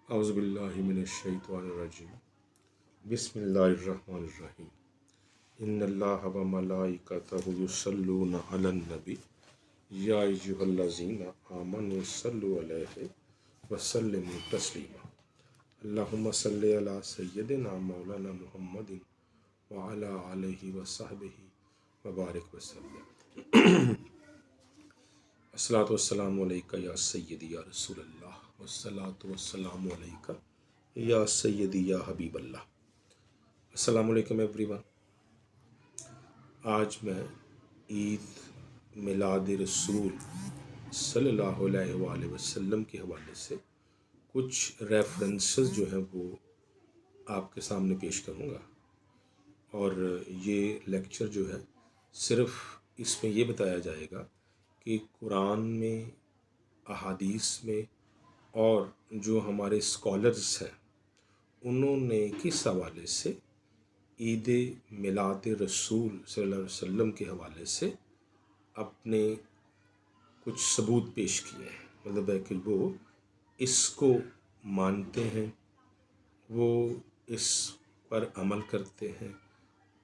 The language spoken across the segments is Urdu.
اعوذ باللہ من الشیطان الرجیم بسم اللہ الرحمن الرحیم ان اللہ و ملائکتہ یصلون علی النبی یا ایھا الذین آمنوا صلوا علیہ وسلموا تسلیما اللہم صلی علی سیدنا مولانا محمد وعلی آلہ وصحبہ وبارک وسلم۔ الصلاۃ والسلام علیکہ یا سیدی یا رسول اللہ، والصلاۃ والسلام علیکہ یا سیدی یا حبیب اللہ۔ السلام علیکم ایوری ون۔ آج میں عید میلاد رسول صلی اللہ علیہ وآلہ وسلم کے حوالے سے کچھ ریفرنسز جو ہیں وہ آپ کے سامنے پیش کروں گا، اور یہ لیکچر جو ہے صرف اس میں یہ بتایا جائے گا کہ قرآن میں، احادیث میں، اور جو ہمارے اسکالرز ہیں انہوں نے کس حوالے سے عید میلاد رسول صلی اللہ علیہ وسلم کے حوالے سے اپنے کچھ ثبوت پیش کیے ہیں، مطلب ہے کہ وہ اس کو مانتے ہیں، وہ اس پر عمل کرتے ہیں،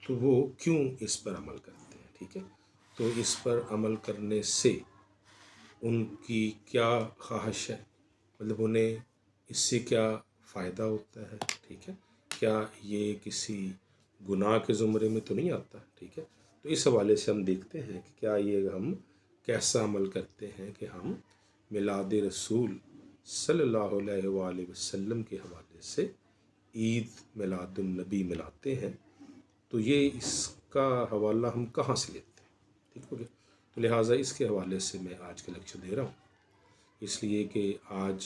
تو وہ کیوں اس پر عمل کرتے ہیں، ٹھیک ہے؟ تو اس پر عمل کرنے سے ان کی کیا خواہش ہے، مطلب انہیں اس سے کیا فائدہ ہوتا ہے، ٹھیک ہے؟ کیا یہ کسی گناہ کے زمرے میں تو نہیں آتا، ٹھیک ہے؟ تو اس حوالے سے ہم دیکھتے ہیں کہ کیا یہ ہم کیسا عمل کرتے ہیں کہ ہم میلاد رسول صلی اللہ علیہ وآلہ وسلم کے حوالے سے عید میلاد النبی مناتے ہیں، تو یہ اس کا حوالہ ہم کہاں سے لیتے ہیں، ٹھیک ہو گیا؟ تو لہٰذا اس کے حوالے سے میں آج کا لیکچر دے رہا ہوں، اس لیے کہ آج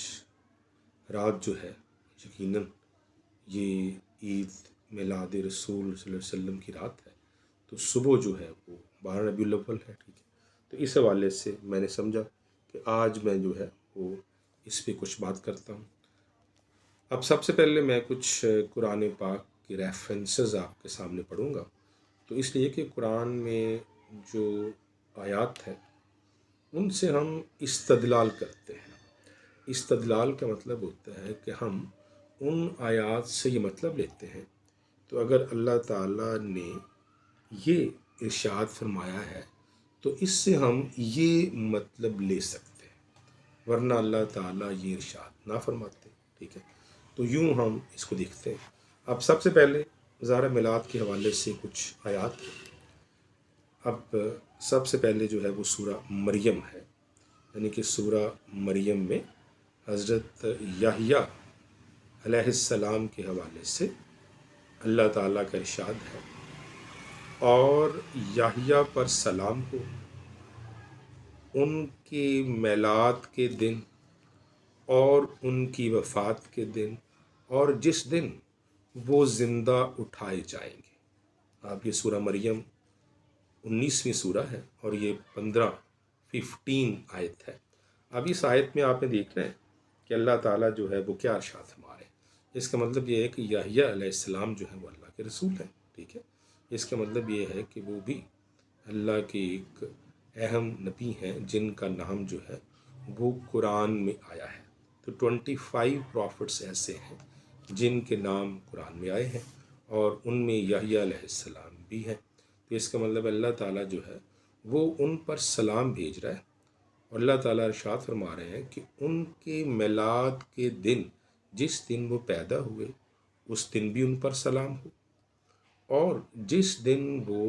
رات جو ہے یقیناً یہ عید میلاد رسول صلی اللہ علیہ وسلم کی رات ہے، تو صبح جو ہے وہ 12 ربیع الاول ہے، ٹھیک ہے؟ تو اس حوالے سے میں نے سمجھا کہ آج میں جو ہے وہ اس پہ کچھ بات کرتا ہوں۔ اب سب سے پہلے میں کچھ قرآن پاک کے ریفرنسز آپ کے سامنے پڑھوں گا، تو اس لیے کہ قرآن میں جو آیات ہیں ان سے ہم استدلال کرتے ہیں۔ استدلال کا مطلب ہوتا ہے کہ ہم ان آیات سے یہ مطلب لیتے ہیں، تو اگر اللہ تعالیٰ نے یہ ارشاد فرمایا ہے تو اس سے ہم یہ مطلب لے سکتے ہیں، ورنہ اللہ تعالیٰ یہ ارشاد نہ فرماتے، ٹھیک ہے؟ تو یوں ہم اس کو دیکھتے ہیں۔ اب سب سے پہلے زہرہ میلاد کے حوالے سے کچھ آیات ہیں۔ اب سب سے پہلے جو ہے وہ سورہ مریم ہے، یعنی کہ سورہ مریم میں حضرت یحییٰ علیہ السلام کے حوالے سے اللہ تعالیٰ کا ارشاد ہے، اور یحییٰ پر سلام ہو، ان کے میلاد کے دن اور ان کی وفات کے دن اور جس دن وہ زندہ اٹھائے جائیں گے۔ آپ یہ سورہ مریم 19ویں سورہ ہے اور یہ 15 آیت ہے۔ اب اس آیت میں آپ نے دیکھنا ہے کہ اللہ تعالیٰ جو ہے وہ کیا ارشاد فرما رہے ہیں۔ اس کا مطلب یہ ہے کہ یحییٰ علیہ السلام جو ہے وہ اللہ کے رسول ہیں، ٹھیک ہے؟ اس کا مطلب یہ ہے کہ وہ بھی اللہ کے ایک اہم نبی ہیں جن کا نام جو ہے وہ قرآن میں آیا ہے۔ تو 25 پروفٹس ایسے ہیں جن کے نام قرآن میں آئے ہیں، اور ان میں یحییٰ علیہ السلام بھی ہیں۔ تو اس کا مطلب اللہ تعالیٰ جو ہے وہ ان پر سلام بھیج رہا ہے، اور اللہ تعالیٰ ارشاد فرما رہے ہیں کہ ان کے میلاد کے دن، جس دن وہ پیدا ہوئے اس دن بھی ان پر سلام ہو، اور جس دن وہ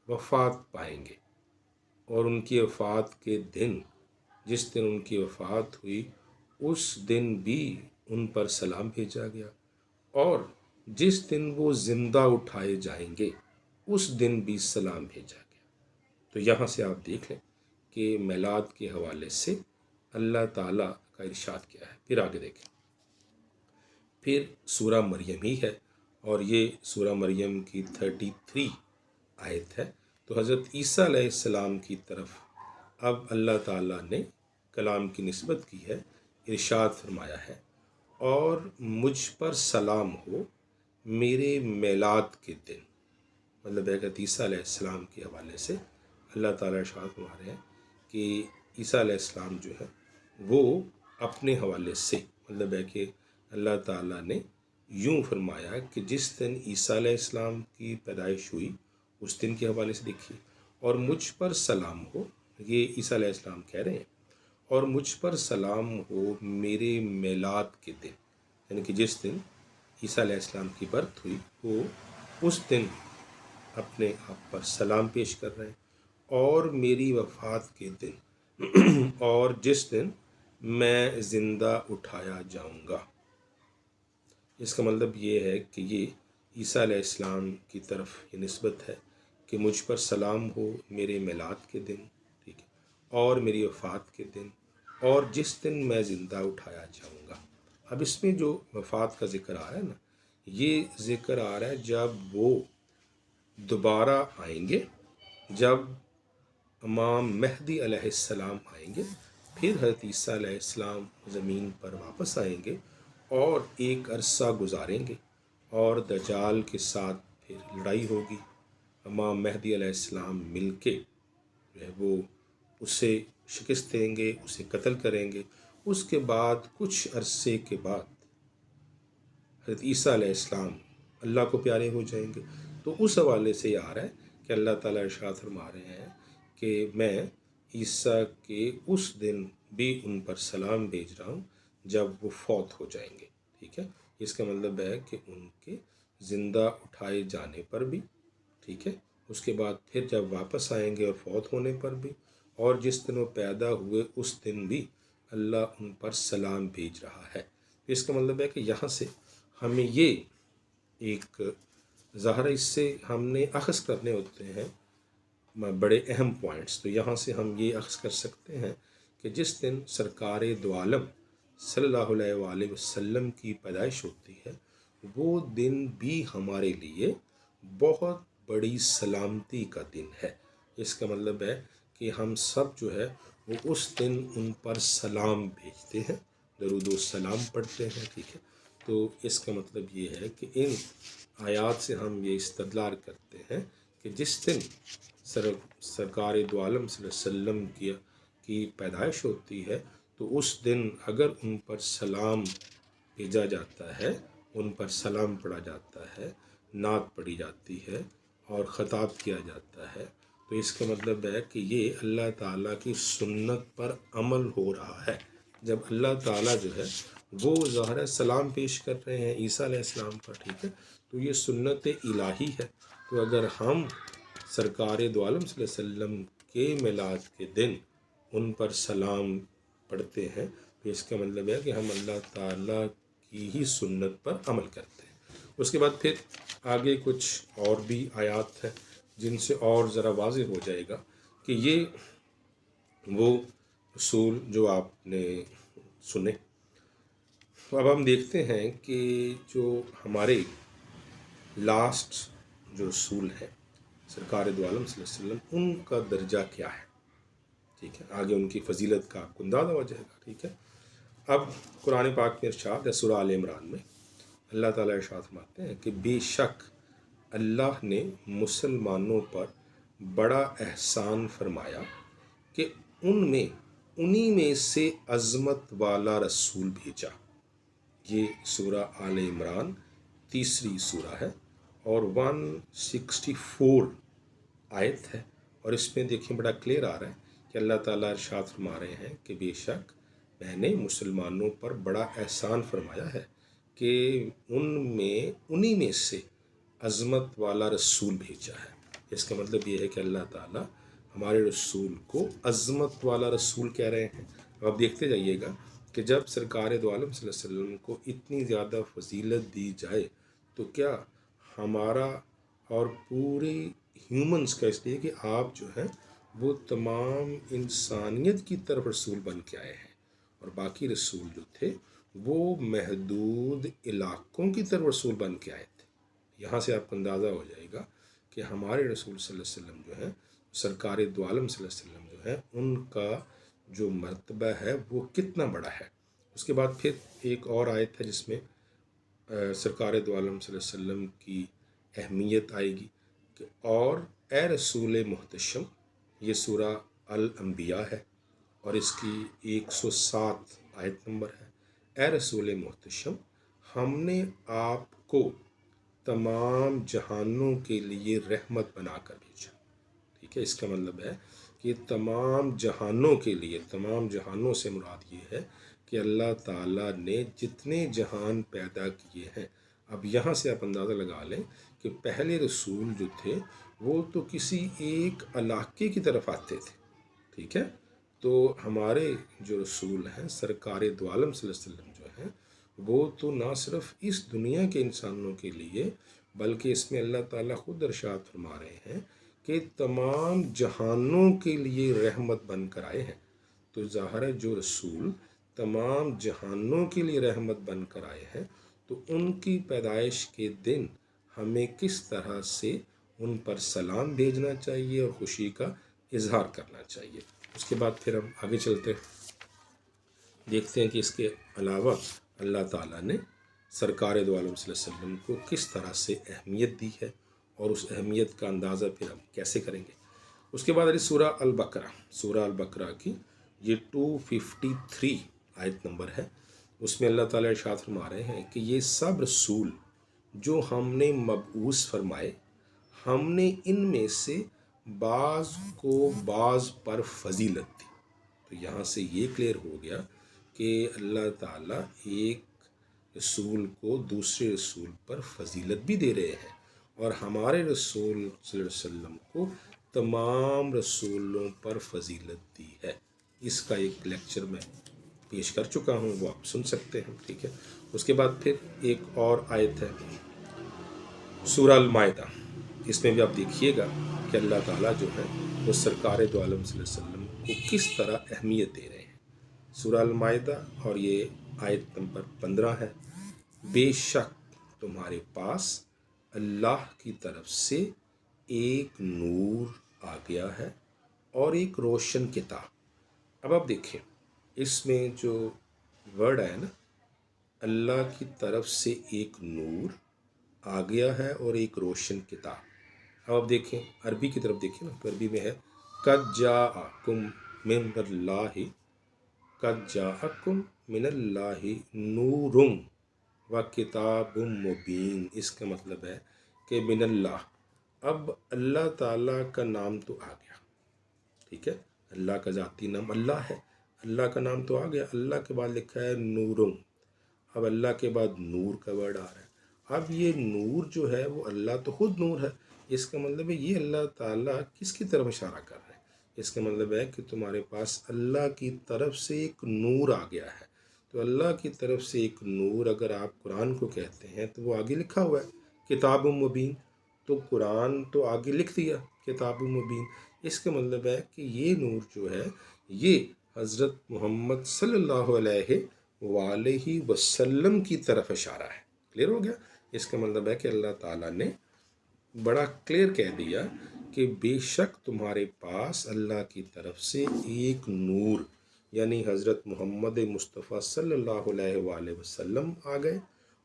وفات پائیں گے اور ان کی وفات کے دن، جس دن ان کی وفات ہوئی اس دن بھی ان پر سلام بھیجا گیا، اور جس دن وہ زندہ اٹھائے جائیں گے اس دن بھی سلام بھیجا گیا۔ تو یہاں سے آپ دیکھ لیں کہ میلاد کے حوالے سے اللہ تعالیٰ کا ارشاد کیا ہے۔ پھر آگے دیکھیں، پھر سورہ مریم ہی ہے، اور یہ سورہ مریم کی 33 آیت ہے۔ تو حضرت عیسیٰ علیہ السلام کی طرف اب اللہ تعالیٰ نے کلام کی نسبت کی ہے، ارشاد فرمایا ہے، اور مجھ پر سلام ہو میرے میلاد کے دن، مطلب ہے کہ عیسیٰ علیہ السلام کے حوالے سے اللہ تعالیٰ ارشاد فرما رہے ہیں کہ عیسیٰ علیہ السلام جو ہے وہ اپنے حوالے سے، مطلب ہے کہ اللہ تعالیٰ نے یوں فرمایا کہ جس دن عیسیٰ علیہ السلام کی پیدائش ہوئی اس دن کے حوالے سے دیکھیے، اور مجھ پر سلام ہو، یہ عیسیٰ علیہ السلام کہہ رہے ہیں، اور مجھ پر سلام ہو میرے میلاد کے دن، یعنی کہ جس دن عیسیٰ علیہ السلام کی برتھ ہوئی وہ اس دن اپنے آپ پر سلام پیش کر رہے ہیں، اور میری وفات کے دن اور جس دن میں زندہ اٹھایا جاؤں گا۔ اس کا مطلب یہ ہے کہ یہ عیسیٰ علیہ السلام کی طرف یہ نسبت ہے کہ مجھ پر سلام ہو میرے میلاد کے دن، ٹھیک ہے، اور میری وفات کے دن، اور جس دن میں زندہ اٹھایا جاؤں گا۔ اب اس میں جو وفات کا ذکر آ رہا ہے نا، یہ ذکر آ رہا ہے جب وہ دوبارہ آئیں گے، جب امام مہدی علیہ السلام آئیں گے، پھر حضرت عیسیٰ علیہ السلام زمین پر واپس آئیں گے اور ایک عرصہ گزاریں گے، اور دجال کے ساتھ پھر لڑائی ہوگی۔ امام مہدی علیہ السلام مل کے جو ہے وہ اسے شکست دیں گے، اسے قتل کریں گے۔ اس کے بعد کچھ عرصے کے بعد حضرت عیسیٰ علیہ السلام اللہ کو پیارے ہو جائیں گے۔ تو اس حوالے سے یہ آ رہا ہے کہ اللہ تعالیٰ ارشاد فرما رہے ہیں کہ میں عیسیٰ کے اس دن بھی ان پر سلام بھیج رہا ہوں جب وہ فوت ہو جائیں گے، ٹھیک ہے۔ اس کا مطلب ہے کہ ان کے زندہ اٹھائے جانے پر بھی، ٹھیک ہے، اس کے بعد پھر جب واپس آئیں گے اور فوت ہونے پر بھی، اور جس دن وہ پیدا ہوئے اس دن بھی اللہ ان پر سلام بھیج رہا ہے۔ اس کا مطلب ہے کہ یہاں سے ہمیں یہ ایک ظاہر، اس سے ہم نے اخذ کرنے ہوتے ہیں بڑے اہم پوائنٹس، تو یہاں سے ہم یہ اخذ کر سکتے ہیں کہ جس دن سرکار دو عالم صلی اللہ علیہ وآلہ وسلم کی پیدائش ہوتی ہے، وہ دن بھی ہمارے لیے بہت بڑی سلامتی کا دن ہے۔ اس کا مطلب ہے کہ ہم سب جو ہے وہ اس دن ان پر سلام بھیجتے ہیں، درود و سلام پڑھتے ہیں، ٹھیک ہے۔ تو اس کا مطلب یہ ہے کہ ان آیات سے ہم یہ استدلال کرتے ہیں کہ جس دن سرکار دو عالم صلی اللہ علیہ وسلم کی پیدائش ہوتی ہے، تو اس دن اگر ان پر سلام بھیجا جاتا ہے، ان پر سلام پڑھا جاتا ہے، نعت پڑھی جاتی ہے اور خطاب کیا جاتا ہے، تو اس کا مطلب ہے کہ یہ اللہ تعالیٰ کی سنت پر عمل ہو رہا ہے۔ جب اللہ تعالیٰ جو ہے وہ ظاہر سلام پیش کر رہے ہیں عیسیٰ علیہ السلام پر، ٹھیک ہے، تو یہ سنت الہی ہے۔ تو اگر ہم سرکار دو عالم صلی اللہ علیہ وسلم کے میلاد کے دن ان پر سلام پڑھتے ہیں، تو اس کا مطلب ہے کہ ہم اللہ تعالیٰ کی ہی سنت پر عمل کرتے ہیں۔ اس کے بعد پھر آگے کچھ اور بھی آیات ہیں جن سے اور ذرا واضح ہو جائے گا کہ یہ وہ اصول جو آپ نے سنے۔ تو اب ہم دیکھتے ہیں کہ جو ہمارے لاسٹ جو رسول ہیں سرکار دو عالم صلی اللہ علیہ وسلم، ان کا درجہ کیا ہے، ٹھیک ہے، آگے ان کی فضیلت کا آپ کو اندازہ ہو جائے گا، ٹھیک ہے۔ اب قرآن پاک میں ارشاد ہے سورہ آل عمران میں اللہ تعالیٰ ارشاد فرماتے ہیں کہ بے شک اللہ نے مسلمانوں پر بڑا احسان فرمایا کہ انہی میں سے عظمت والا رسول بھیجا۔ یہ سورہ آل عمران تیسری سورہ ہے اور 164 آیت ہے، اور اس میں دیکھیں بڑا کلیئر آ رہا ہے کہ اللہ تعالیٰ ارشاد فرما رہے ہیں کہ بے شک میں نے مسلمانوں پر بڑا احسان فرمایا ہے کہ انہی میں سے عظمت والا رسول بھیجا ہے۔ اس کا مطلب یہ ہے کہ اللہ تعالیٰ ہمارے رسول کو عظمت والا رسول کہہ رہے ہیں۔ اب دیکھتے جائیے گا کہ جب سرکار دو عالم صلی اللہ علیہ وسلم کو اتنی زیادہ فضیلت دی جائے تو کیا ہمارا اور پورے ہیومنز کا، اس لیے کہ آپ جو ہیں وہ تمام انسانیت کی طرف رسول بن کے آئے ہیں، اور باقی رسول جو تھے وہ محدود علاقوں کی طرف رسول بن کے آئے تھے۔ یہاں سے آپ کو اندازہ ہو جائے گا کہ ہمارے رسول صلی اللہ علیہ وسلم جو ہیں سرکار دو عالم صلی اللہ علیہ وسلم جو ہیں ان کا جو مرتبہ ہے وہ کتنا بڑا ہے۔ اس کے بعد پھر ایک اور آیت ہے جس میں سرکار دو عالم صلی اللہ علیہ وسلم کی اہمیت آئے گی کہ اور اے رسول محتشم، یہ سورہ الانبیاء ہے اور اس کی 107 آیت نمبر ہے۔ اے رسول محتشم ہم نے آپ کو تمام جہانوں کے لیے رحمت بنا کر بھیجا. ٹھیک ہے، اس کا مطلب ہے کہ تمام جہانوں کے لیے، تمام جہانوں سے مراد یہ ہے کہ اللہ تعالیٰ نے جتنے جہان پیدا کیے ہیں. اب یہاں سے آپ اندازہ لگا لیں کہ پہلے رسول جو تھے وہ تو کسی ایک علاقے کی طرف آتے تھے. ٹھیک ہے، تو ہمارے جو رسول ہیں سرکار دو عالم صلی اللہ علیہ وسلم جو ہیں، وہ تو نہ صرف اس دنیا کے انسانوں کے لیے، بلکہ اس میں اللہ تعالیٰ خود ارشاد فرما رہے ہیں کہ تمام جہانوں کے لیے رحمت بن کر آئے ہیں. تو ظاہر ہے جو رسول تمام جہانوں کے لیے رحمت بن کر آئے ہیں، تو ان کی پیدائش کے دن ہمیں کس طرح سے ان پر سلام بھیجنا چاہیے اور خوشی کا اظہار کرنا چاہیے. اس کے بعد پھر ہم آگے چلتے دیکھتے ہیں کہ اس کے علاوہ اللہ تعالیٰ نے سرکار دو عالم صلی اللہ علیہ وسلم کو کس طرح سے اہمیت دی ہے، اور اس اہمیت کا اندازہ پھر ہم کیسے کریں گے. اس کے بعد سورہ البقرہ کی یہ 253 آیت نمبر ہے. اس میں اللہ تعالیٰ ارشاد فرما رہے ہیں کہ یہ سب رسول جو ہم نے مبعوث فرمائے، ہم نے ان میں سے بعض کو بعض پر فضیلت دی. تو یہاں سے یہ کلیئر ہو گیا کہ اللہ تعالیٰ ایک رسول کو دوسرے رسول پر فضیلت بھی دے رہے ہیں، اور ہمارے رسول صلی اللہ علیہ وسلم کو تمام رسولوں پر فضیلت دی ہے. اس کا ایک لیکچر میں پیش کر چکا ہوں، وہ آپ سن سکتے ہیں. ٹھیک ہے، اس کے بعد پھر ایک اور آیت ہے سورہ المائدہ. اس میں بھی آپ دیکھیے گا کہ اللہ تعالیٰ جو ہے وہ سرکار دو عالم صلی اللہ علیہ وسلم کو کس طرح اہمیت دے رہے ہیں. سورہ المائدہ اور یہ آیت نمبر 15 ہے. بے شک تمہارے پاس اللہ کی طرف سے ایک نور آ گیا ہے اور ایک روشن کتاب. اب آپ دیکھیں اس میں جو ورڈ ہے نا، اللہ کی طرف سے ایک نور آ گیا ہے اور ایک روشن کتاب. اب آپ دیکھیں عربی کی طرف دیکھیں نا، تو عربی میں ہے قد جاءکم من اللہ، قد جاءکم من اللہ نور و کتاب مبین. اس کا مطلب ہے کہ من اللہ، اب اللہ تعالیٰ کا نام تو آ گیا. ٹھیک ہے، اللہ کا ذاتی نام اللہ ہے، اللہ کا نام تو آ گیا. اللہ کے بعد لکھا ہے نورم. اب اللہ کے بعد نور کا ورڈ آ رہا ہے. اب یہ نور جو ہے وہ اللہ تو خود نور ہے. اس کا مطلب ہے یہ اللہ تعالیٰ کس کی طرف اشارہ کر رہے ہیں؟ اس کا مطلب ہے کہ تمہارے پاس اللہ کی طرف سے ایک نور آ گیا ہے. تو اللہ کی طرف سے ایک نور اگر آپ قرآن کو کہتے ہیں تو وہ آگے لکھا ہوا ہے کتاب مبین. تو قرآن تو آگے لکھ دیا کتاب مبین. اس کا مطلب ہے کہ یہ نور جو ہے یہ حضرت محمد صلی اللہ علیہ وآلہ وسلم کی طرف اشارہ ہے. کلیئر ہو گیا؟ اس کا مطلب ہے کہ اللہ تعالیٰ نے بڑا کلیئر کہہ دیا کہ بے شک تمہارے پاس اللہ کی طرف سے ایک نور یعنی حضرت محمد مصطفیٰ صلی اللہ علیہ وآلہ وسلم آ گئے،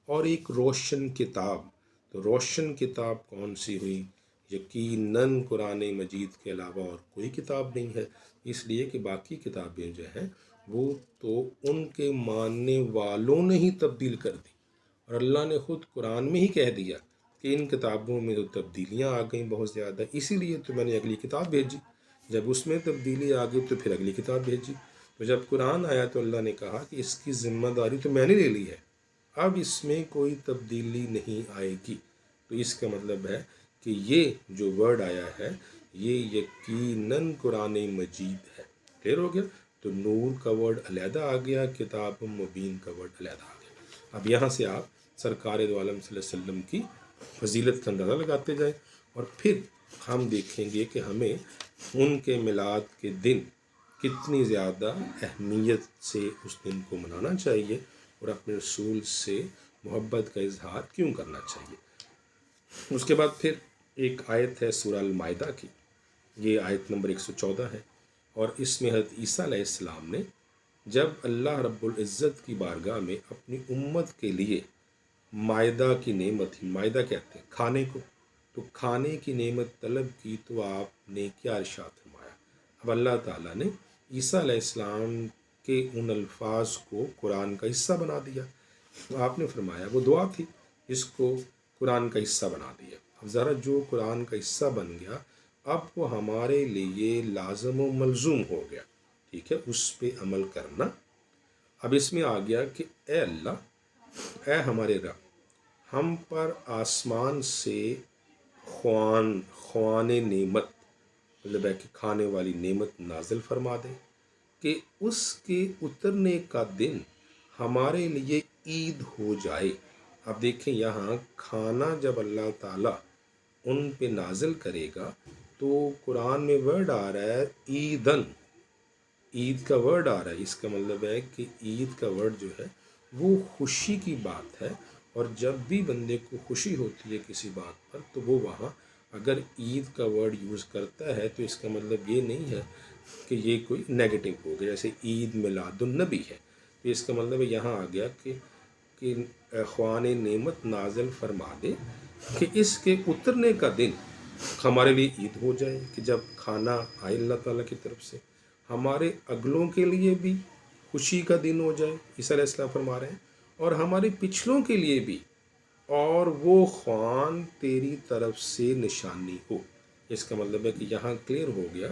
اور ایک روشن کتاب. تو روشن کتاب کون سی ہوئی؟ یقیناً قرآن مجید کے علاوہ اور کوئی کتاب نہیں ہے. اس لیے کہ باقی کتابیں جو ہیں وہ تو ان کے ماننے والوں نے ہی تبدیل کر دی، اور اللہ نے خود قرآن میں ہی کہہ دیا کہ ان کتابوں میں تو تبدیلیاں آ گئیں بہت زیادہ، اسی لیے تو میں نے اگلی کتاب بھیجی. جب اس میں تبدیلی آ گئی تو پھر اگلی کتاب بھیجی. تو جب قرآن آیا تو اللہ نے کہا کہ اس کی ذمہ داری تو میں نے لے لی ہے، اب اس میں کوئی تبدیلی نہیں آئے گی. تو اس کا مطلب ہے کہ یہ جو ورڈ آیا ہے یہ یقیناً قرآن مجید ہے. کلیئر ہو گیا؟ تو نور کا ورڈ علیحدہ آ گیا، کتاب مبین کا ورڈ علیحدہ آ گیا. اب یہاں سے آپ سرکار دو عالم صلی اللہ علیہ وسلم کی فضیلت کا اندازہ لگاتے جائیں، اور پھر ہم دیکھیں گے کہ ہمیں ان کے میلاد کے دن کتنی زیادہ اہمیت سے اس دن کو منانا چاہیے اور اپنے رسول سے محبت کا اظہار کیوں کرنا چاہیے. اس کے بعد پھر ایک آیت ہے سورہ المائدہ کی، یہ آیت نمبر 114 ہے، اور اس میں حضرت عیسیٰ علیہ السلام نے جب اللہ رب العزت کی بارگاہ میں اپنی امت کے لیے مائدہ کی نعمت، مائدہ کہتے ہیں کھانے کو، تو کھانے کی نعمت طلب کی تو آپ نے کیا ارشاد فرمایا؟ اب اللہ تعالیٰ نے عیسیٰ علیہ السلام کے ان الفاظ کو قرآن کا حصہ بنا دیا آپ نے فرمایا وہ دعا تھی جس کو قرآن کا حصہ بنا دیا. اب ذرا جو قرآن کا حصہ بن گیا اب وہ ہمارے لیے لازم و ملزوم ہو گیا. ٹھیک ہے، اس پہ عمل کرنا. اب اس میں آ گیا کہ اے اللہ، اے ہمارے رب، ہم پر آسمان سے خوان نعمت، مطلب ہے کہ کھانے والی نعمت نازل فرما دے کہ اس کے اترنے کا دن ہمارے لیے عید ہو جائے. اب دیکھیں یہاں کھانا جب اللہ تعالیٰ ان پہ نازل کرے گا تو قرآن میں ورڈ آ رہا ہے عیدن، عید کا ورڈ آ رہا ہے. اس کا مطلب ہے کہ عید کا ورڈ جو ہے وہ خوشی کی بات ہے، اور جب بھی بندے کو خوشی ہوتی ہے کسی بات پر تو وہ وہاں اگر عید کا ورڈ یوز کرتا ہے تو اس کا مطلب یہ نہیں ہے کہ یہ کوئی نیگیٹو ہو گیا. جیسے عید میلاد النبی ہے تو اس کا مطلب یہاں آ گیا کہ خوان نعمت نازل فرما دے کہ اس کے اترنے کا دن ہمارے لیے عید ہو جائے، کہ جب کھانا آئے اللہ تعالیٰ کی طرف سے ہمارے اگلوں کے لیے بھی خوشی کا دن ہو جائے. عیسیٰ علیہ السلام فرما رہے ہیں، اور ہمارے پچھلوں کے لیے بھی، اور وہ خوان تیری طرف سے نشانی ہو. اس کا مطلب ہے کہ یہاں کلیئر ہو گیا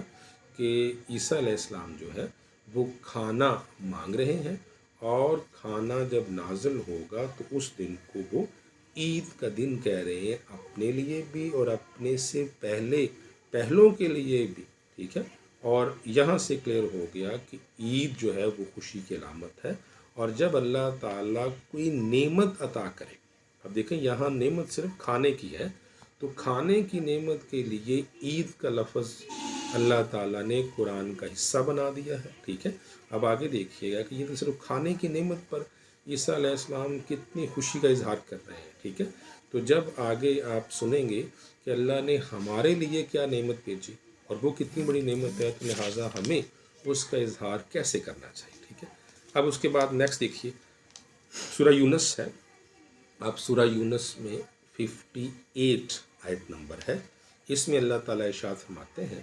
کہ عیسیٰ علیہ السلام جو ہے وہ کھانا مانگ رہے ہیں، اور کھانا جب نازل ہوگا تو اس دن کو وہ عید کا دن کہہ رہے ہیں، اپنے لیے بھی اور اپنے سے پہلوں کے لیے بھی. ٹھیک ہے، اور یہاں سے کلیئر ہو گیا کہ عید جو ہے وہ خوشی کی علامت ہے. اور جب اللہ تعالیٰ کوئی نعمت عطا کرے، اب دیکھیں یہاں نعمت صرف کھانے کی ہے، تو کھانے کی نعمت کے لیے عید کا لفظ اللہ تعالیٰ نے قرآن کا حصہ بنا دیا ہے. ٹھیک ہے، اب آگے دیکھیے گا کہ یہ تو صرف کھانے کی نعمت پر عیسیٰ علیہ السلام کتنی خوشی کا اظہار کر رہے ہیں. ٹھیک ہے، تو جب آگے آپ سنیں گے کہ اللہ نے ہمارے لیے کیا نعمت بھیجی اور وہ کتنی بڑی نعمت ہے، تو لہٰذا ہمیں اس کا اظہار کیسے کرنا چاہیے. ٹھیک ہے، اب اس کے بعد نیکسٹ دیکھیے سورہ یونس ہے. اب سورہ یونس میں 58 آیت نمبر ہے. اس میں اللہ تعالیٰ ارشاد فرماتے ہیں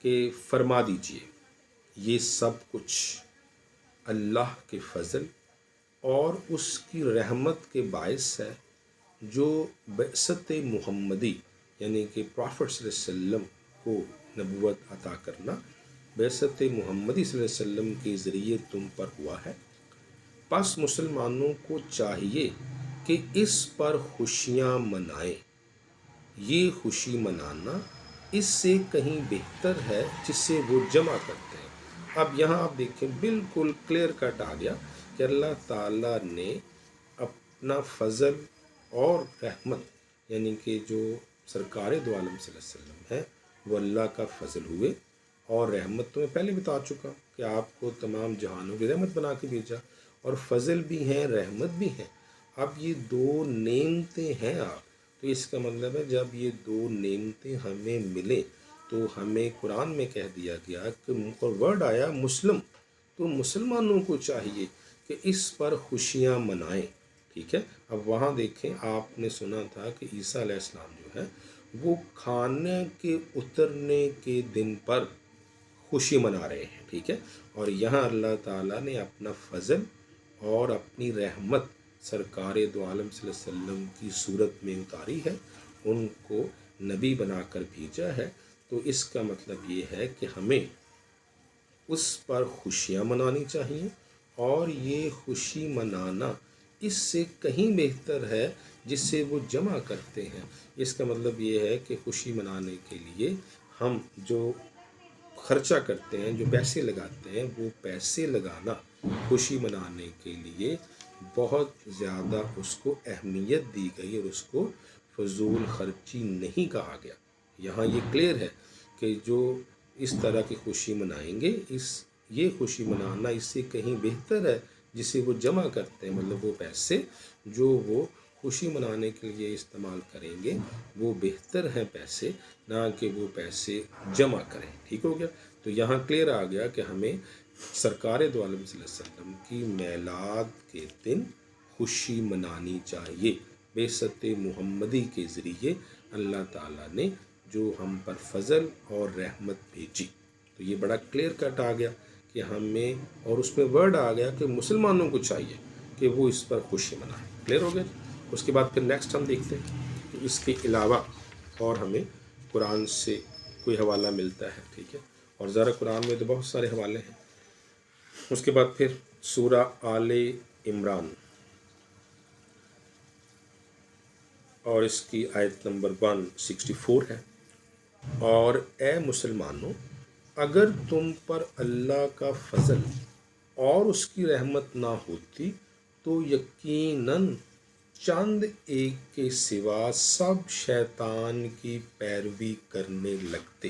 کہ فرما دیجئے یہ سب کچھ اللہ کے فضل اور اس کی رحمت کے باعث ہے جو بعثت محمدی یعنی کہ پرافٹ صلی اللہ علیہ وسلم کو نبوت عطا کرنا بعثت محمدی صلی اللہ علیہ وسلم کے ذریعے تم پر ہوا ہے. پس مسلمانوں کو چاہیے کہ اس پر خوشیاں منائیں. یہ خوشی منانا اس سے کہیں بہتر ہے جس سے وہ جمع کرتے ہیں. اب یہاں آپ دیکھیں بالکل کلیئر کٹ آ گیا کہ اللہ تعالیٰ نے اپنا فضل اور رحمت یعنی کہ جو سرکار دو عالم صلی اللہ علیہ وسلم ہے وہ اللہ کا فضل ہوئے، اور رحمت تو میں پہلے بتا چکا کہ آپ کو تمام جہانوں کی رحمت بنا کے بھیجا، اور فضل بھی ہیں رحمت بھی ہیں. اب یہ دو نعمتیں ہیں آپ، تو اس کا مطلب ہے جب یہ دو نعمتیں ہمیں ملیں تو ہمیں قرآن میں کہہ دیا گیا کہ ورڈ آیا مسلم، تو مسلمانوں کو چاہیے کہ اس پر خوشیاں منائیں. ٹھیک ہے، اب وہاں دیکھیں آپ نے سنا تھا کہ عیسیٰ علیہ السلام جو ہے وہ کھانے کے اترنے کے دن پر خوشی منا رہے ہیں. ٹھیک ہے، اور یہاں اللہ تعالیٰ نے اپنا فضل اور اپنی رحمت سرکار دو عالم صلی اللہ علیہ وسلم کی صورت میں اتاری ہے، ان کو نبی بنا کر بھیجا ہے. تو اس کا مطلب یہ ہے کہ ہمیں اس پر خوشیاں منانی چاہیے، اور یہ خوشی منانا اس سے کہیں بہتر ہے جس سے وہ جمع کرتے ہیں. اس کا مطلب یہ ہے کہ خوشی منانے کے لیے ہم جو خرچہ کرتے ہیں، جو پیسے لگاتے ہیں، وہ پیسے لگانا خوشی منانے کے لیے بہت زیادہ اس کو اہمیت دی گئی اور اس کو فضول خرچی نہیں کہا گیا. یہاں یہ کلیئر ہے کہ جو اس طرح کی خوشی منائیں گے یہ خوشی منانا اس سے کہیں بہتر ہے جسے وہ جمع کرتے ہیں، مطلب وہ پیسے جو وہ خوشی منانے کے لیے استعمال کریں گے وہ بہتر ہیں پیسے، نہ کہ وہ پیسے جمع کریں. ٹھیک ہو گیا، تو یہاں کلیئر آ گیا کہ ہمیں سرکار دو عالم صلی اللہ علیہ وسلم کی میلاد کے دن خوشی منانی چاہیے. بعثت محمدی کے ذریعے اللہ تعالیٰ نے جو ہم پر فضل اور رحمت بھیجی. تو یہ بڑا کلیئر کٹ آ گیا کہ ہمیں، اور اس میں ورڈ آ گیا کہ مسلمانوں کو چاہیے کہ وہ اس پر خوشی منائیں۔ کلیئر ہو گیا؟ اس کے بعد پھر نیکسٹ ہم دیکھتے ہیں کہ اس کے علاوہ اور ہمیں قرآن سے کوئی حوالہ ملتا ہے، ٹھیک ہے، اور ذرا قرآن میں تو بہت سارے حوالے ہیں۔ اس کے بعد پھر سورہ آل عمران اور اس کی آیت نمبر 164 ہے، اور اے مسلمانوں، اگر تم پر اللہ کا فضل اور اس کی رحمت نہ ہوتی تو یقیناً چند ایک کے سوا سب شیطان کی پیروی کرنے لگتے۔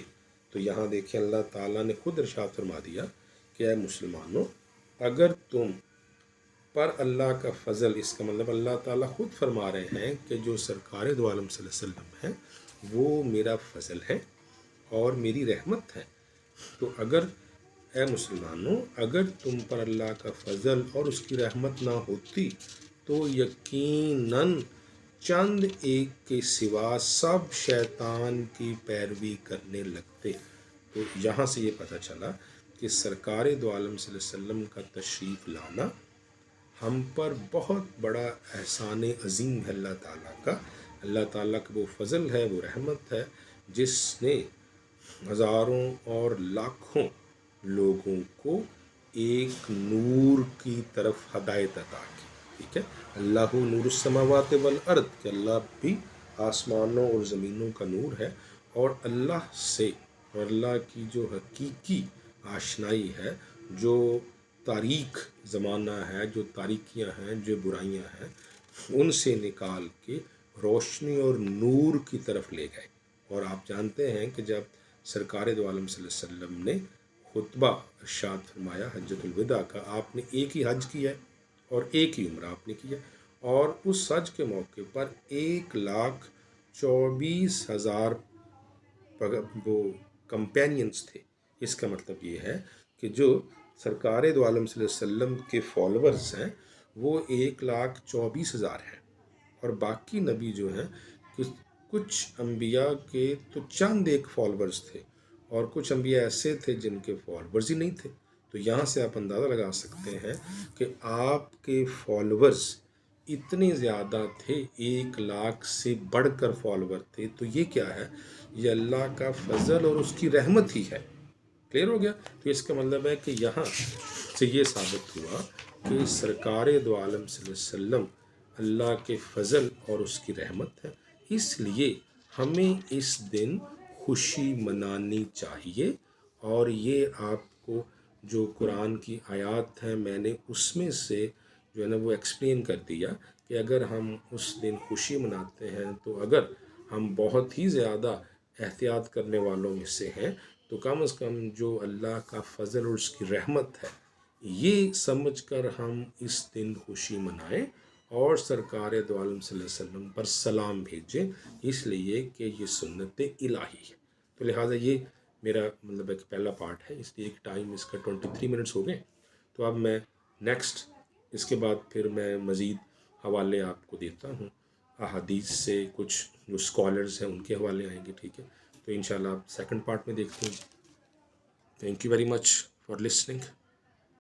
تو یہاں دیکھیں اللہ تعالیٰ نے خود ارشاد فرما دیا کہ اے مسلمانوں، اگر تم پر اللہ کا فضل، اس کا مطلب اللہ تعالیٰ خود فرما رہے ہیں کہ جو سرکار دو عالم صلی اللہ علیہ وسلم ہیں وہ میرا فضل ہے اور میری رحمت ہے۔ تو اگر اے مسلمانوں، اگر تم پر اللہ کا فضل اور اس کی رحمت نہ ہوتی تو یقیناً چند ایک کے سوا سب شیطان کی پیروی کرنے لگتے۔ تو یہاں سے یہ پتہ چلا کہ سرکار دو عالم صلی اللہ علیہ وسلم کا تشریف لانا ہم پر بہت بڑا احسان عظیم ہے اللہ تعالیٰ کا۔ اللہ تعالیٰ کا وہ فضل ہے، وہ رحمت ہے، جس نے ہزاروں اور لاکھوں لوگوں کو ایک نور کی طرف ہدایت عطا کی، ٹھیک ہے۔ اللہ نور السماوات والارض، کہ اللہ بھی آسمانوں اور زمینوں کا نور ہے، اور اللہ سے اور اللہ کی جو حقیقی آشنائی ہے، جو تاریک زمانہ ہے، جو تاریکیاں ہیں، جو برائیاں ہیں، ان سے نکال کے روشنی اور نور کی طرف لے گئے۔ اور آپ جانتے ہیں کہ جب سرکار دو عالم صلی اللہ علیہ وسلم نے خطبہ ارشاد فرمایا حجۃ الوداع کا، آپ نے ایک ہی حج کیا ہے اور ایک ہی عمرہ آپ نے کیا، اور اس حج کے موقع پر 1,24,000 وہ کمپینینز تھے۔ اس کا مطلب یہ ہے کہ جو سرکار دو عالم صلی اللہ علیہ وسلم کے فالوورز ہیں وہ 1,24,000 ہیں، اور باقی نبی جو ہیں کچھ انبیاء کے تو چند ایک فالوورز تھے، اور کچھ انبیاء ایسے تھے جن کے فالوورز ہی نہیں تھے۔ تو یہاں سے آپ اندازہ لگا سکتے ہیں کہ آپ کے فالوورز اتنے زیادہ تھے، 1,00,000 سے بڑھ کر فالوور تھے۔ تو یہ کیا ہے؟ یہ اللہ کا فضل اور اس کی رحمت ہی ہے۔ کلیئر ہو گیا؟ تو اس کا مطلب ہے کہ یہاں سے یہ ثابت ہوا کہ سرکار دو عالم صلی اللہ علیہ وسلم اللہ کے فضل اور اس کی رحمت ہے، اس لیے ہمیں اس دن خوشی منانی چاہیے۔ اور یہ آپ کو جو قرآن کی آیات ہیں میں نے اس میں سے جو ہے نا وہ ایکسپلین کر دیا کہ اگر ہم اس دن خوشی مناتے ہیں تو اگر ہم بہت ہی زیادہ احتیاط کرنے والوں میں سے ہیں تو کم از کم جو اللہ کا فضل اور اس کی رحمت ہے یہ سمجھ کر ہم اس دن خوشی منائیں اور سرکار دو عالم صلی اللہ علیہ وسلم پر سلام بھیجیں، اس لیے کہ یہ سنت الہی ہے۔ تو لہٰذا یہ میرا مطلب ایک پہلا پارٹ ہے، اس لیے ایک ٹائم اس کا 23 منٹس ہو گئے۔ تو اب میں نیکسٹ اس کے بعد پھر میں مزید حوالے آپ کو دیتا ہوں، احادیث سے کچھ جو اسکالرز ہیں ان کے حوالے آئیں گے، ٹھیک ہے۔ تو انشاءاللہ آپ سیکنڈ پارٹ میں دیکھتے ہیں۔ Thank you very much for listening.